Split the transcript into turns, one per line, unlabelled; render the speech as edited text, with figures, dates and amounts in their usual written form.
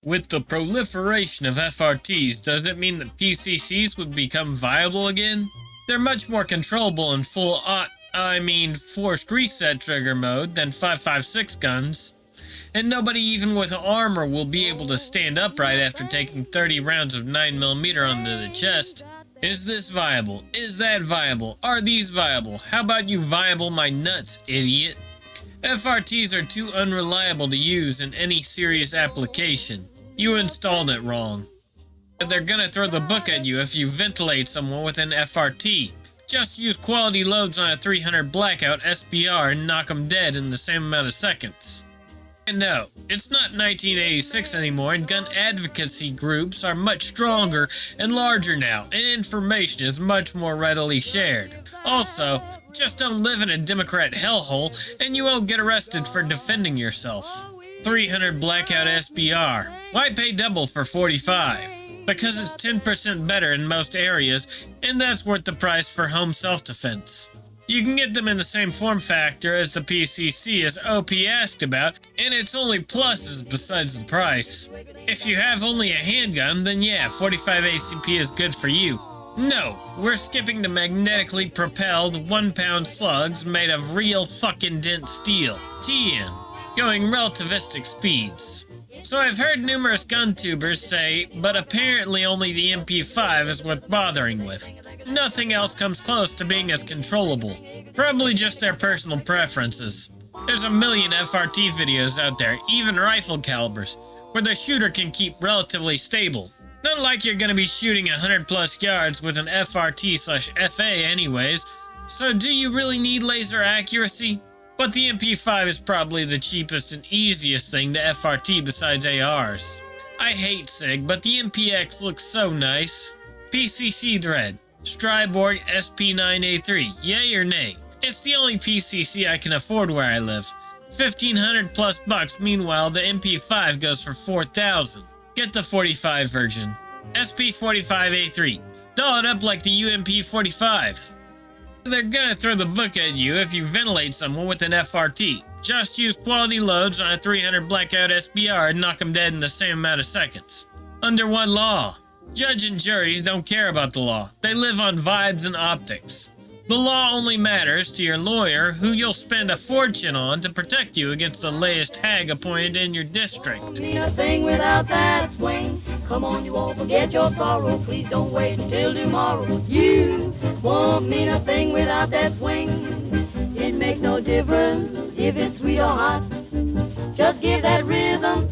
With the proliferation of FRTs, does it mean that PCCs would become viable again? They're much more controllable in full forced reset trigger mode than 5.56 guns. And nobody even with armor will be able to stand upright after taking 30 rounds of 9mm onto the chest. Is this viable? Is that viable? Are these viable? How about you viable my nuts, idiot? FRTs are too unreliable to use in any serious application. You installed it wrong. They're gonna throw the book at you if you ventilate someone with an FRT. Just use quality loads on a 300 blackout SBR and knock them dead in the same amount of seconds. And no, it's not 1986 anymore, and gun advocacy groups are much stronger and larger now, and information is much more readily shared. Also, just don't live in a Democrat hellhole and you won't get arrested for defending yourself. 300 blackout SBR. Why pay double for 45? Because it's 10% better in most areas, and that's worth the price for home self-defense. You can get them in the same form factor as the PCC as OP asked about, and it's only pluses besides the price. If you have only a handgun, then yeah, 45 ACP is good for you. No, we're skipping the magnetically propelled 1-pound slugs made of real fucking dent steel, TM, going relativistic speeds. So I've heard numerous gun tubers say, but apparently only the MP5 is worth bothering with. Nothing else comes close to being as controllable. Probably just their personal preferences. There's a million FRT videos out there, even rifle calibers, where the shooter can keep relatively stable. Not like you're gonna be shooting 100 plus yards with an FRT/FA anyways, so do you really need laser accuracy? But the MP5 is probably the cheapest and easiest thing to FRT besides ARs. I hate SIG, but the MPX looks so nice. PCC Thread, Stryborg SP9A3, yay or nay? It's the only PCC I can afford where I live. 1,500 plus bucks, meanwhile the MP5 goes for 4,000. Get the 45 version. SP45A3, doll it up like the UMP45. They're gonna throw the book at you if you ventilate someone with an FRT. Just use quality loads on a 300 blackout SBR and knock them dead in the same amount of seconds. Under what law? Judge and juries don't care about the law. They live on vibes and optics. The law only matters to your lawyer, who you'll spend a fortune on to protect you against the latest hag appointed in your district.
A thing without that swing. Come on, you won't forget your sorrow. Please don't wait until tomorrow. You won't mean a thing without that swing. It makes no difference if it's sweet or hot. Just give that rhythm